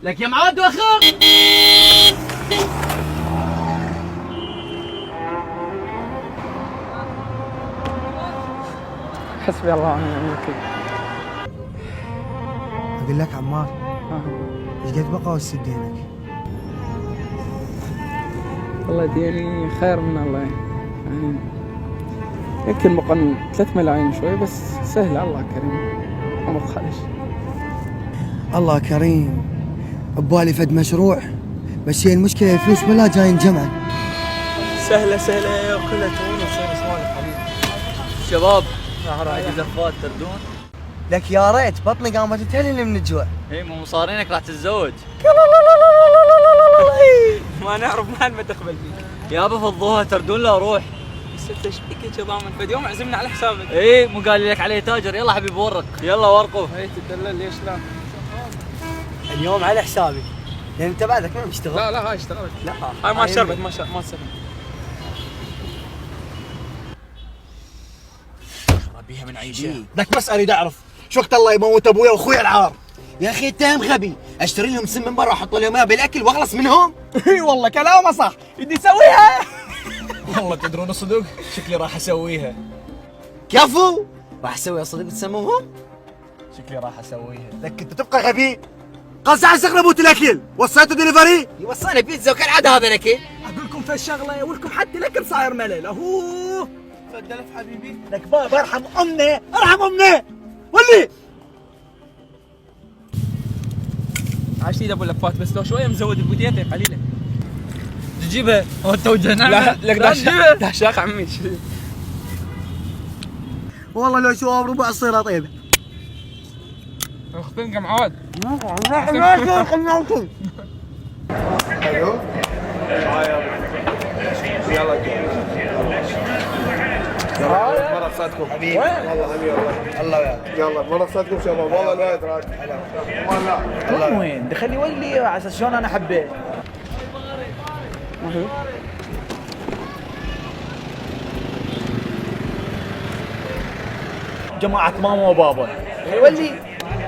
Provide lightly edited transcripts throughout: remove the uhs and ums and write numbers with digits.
لك يا معود وخر. حسبي الله ونعم الوكيل. اقول لك عمار، ايش قد بقى وسد دينك؟ والله ديني خير من الله يعني يمكن بقى 3 ملايين شوي، بس سهل الله كريم ما بخالش. الله كريم، ببالي فد مشروع، بس هي المشكلة الفلوس ولا جايين جمعا. سهلة يا كلها تونا سوالف حبيبي. شباب راح زفات تردون. لك يا ريت بطني قامت تهلل من الجوع. اي مو مصارينك راح تتزوج. ما نعرف محل ما تقبل فيك يابا فضوها تردون لا روح. ست ايش بك يا ضامن فد يوم عزمنا على حسابك. اي مو قال لك عليه تاجر. يلا حبيبي ورق يلا ورقه. اي تدلل ليش لا؟ اليوم على حسابي، لان انت بعدك ما بتشتغل. لا هاي اشتغلت. لا هاي ما شربت ما سبت. بيها من عيشه. لك بس اريد اعرف شو وقت الله يموت ابويا واخويا العار. يا اخي اتهم غبي، اشتري لهم سم من برا واحط لهم اياه بالاكل واخلص منهم. اي والله كلامه صح، بدي اسويها. والله تدرون الصدق شكلي راح اسويها. كفو، راح اسويها صدق تسموهم؟ شكلي راح اسويها. لك انت تبقى غبي. قص على سخربوت الاكل، وصيته دليفري؟ يوصلني بيتزا وكالعاده هذا الاكل. اقول لكم في الشغله ولكم حتى الاكل صاير ملل. اهو فدلف حبيبي. لك بابا ارحم امنا، ارحم امنا. ولي عاشتي ابو لفات بس لو شويه مزود البوديته قليله. تجيبها وانت وجهنا. لا لك دهشاق عمي. والله لو شوف ربع الصيره طيبه. اختنقه معود. الو يلا مرة صادكم حبيبي. والله حبيبي الله وياك. يلا مرة صادكم شباب. والله الوايد راجع. والله وين دخلي ولي على اساس شلون انا حبيت. جماعة ماما وبابا يولي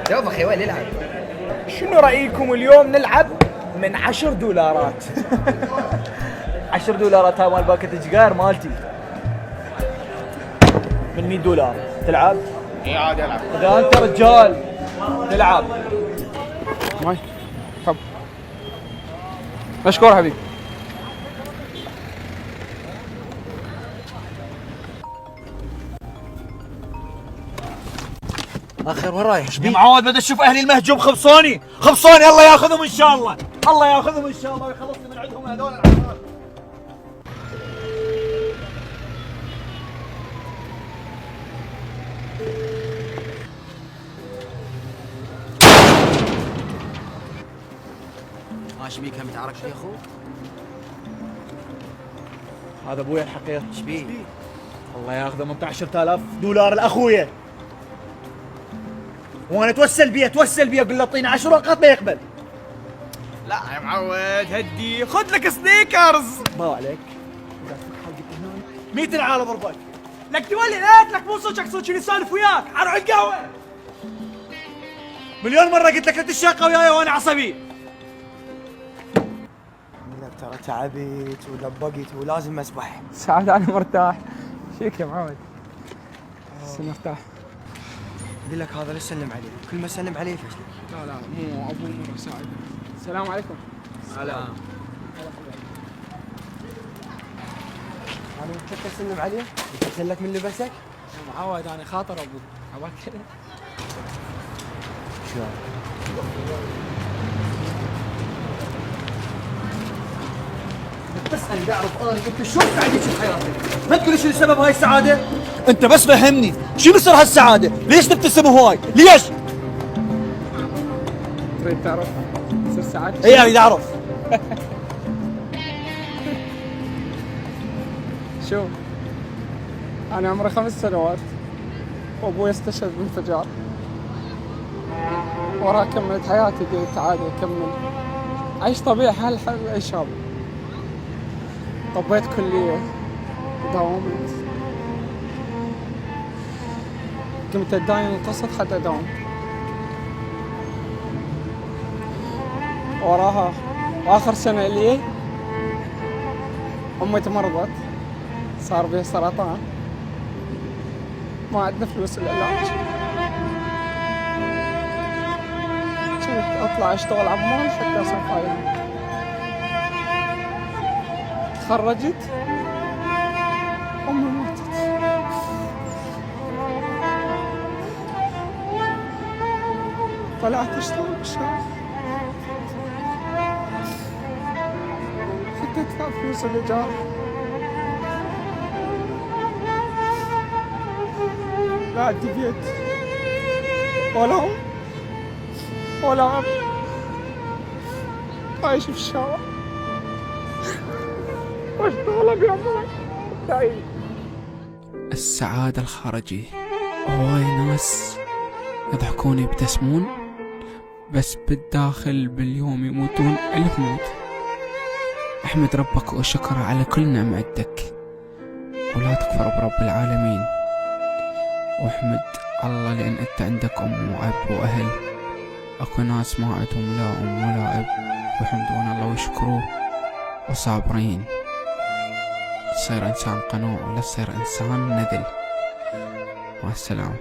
دوبك يا ولي العب. شنو رأيكم اليوم نلعب من 10 دولارات. 10 دولارات هاي مال باكت الجقاير مالتي. من 100 دولار تلعب؟ اي عادي العب. اذا انت رجال تلعب. ماي طب مشكور حبيبي. اخر وين رايح؟ يا معود بدي اشوف اهلي المهجوم. خبصوني الله ياخذهم ان شاء الله. الله ياخذهم ان شاء الله ويخلصني من عندهم هذول العمال. ماشي بيك هم تعرف يا اخو؟ هذا ابويا الحقير. ايش بيه؟ الله ياخذه من 10000 دولار لاخويا. وانا توسل بيه اقول له اعطيني 10 ورقات ما يقبل. لا يا معود هدي خذ لك سنيكرز. ما عليك. 100 العالم ضربك. لك تولي قلت لك مو صوتك صوت شنو سالف وياك. حرق القهوه. مليون مره قلت لك لا تشاقى وياي وانا عصبي. لك ترى تعبت ودبقت ولازم اسبح. سعد انا مرتاح. شيك يا معود بس مرتاح. اقول لك هذا لا تسلم عليه، كل ما اسلم عليه يفشل. لا مو ابو مره سعد. السلام عليكم. انا متذكر اسلم عليه يفشل لك من لبسك. يا معود انا خاطر ابوك عباك كذا. شو تسأل بعرف انا انت شلون سعيد في حياتك؟ ما تقول شو سبب هاي السعاده؟ انت بس فهمني، شنو سر هالسعاده؟ ليش تبتسم هواي؟ ليش؟ تريد تعرف سر سعادتك؟ اي اريد اعرف. شوف انا عمري 5 سنوات وابوي استشهد بانفجار. وراها كملت حياتي قلت عادي اكمل عيش طبيعي حال أي شاب. طبيت كلية داومت، قمت أتداين القسط حتى أداوم. وراها وآخر سنة لي أمي تمرضت، صار بيها سرطان، ما عندنا فلوس العلاج. كنت أطلع أشتغل عمال حتى أصير فايدة. تخرجت أمي ماتت. طلعت أشتغل بالشارع حتى أدفع فلوس الإيجار. لا عندي بيت ولا أم ولا أب، عايش في الشارع واشتغل أبيع مويه. السعادة الخارجية، هواي ناس يضحكون يبتسمون بس بالداخل باليوم يموتون 1000 موت. احمد ربك وشكر على كل نعمة عندك، ولا تكفر برب العالمين، واحمد الله لأن أنت عندك أم وأب وأهل. أكو ناس ما عندهم لا أم ولا أب ويحمدون الله ويشكروه وصابرين. تصير إنسان قنوع ولا تصير إنسان نذل. مع السلامة.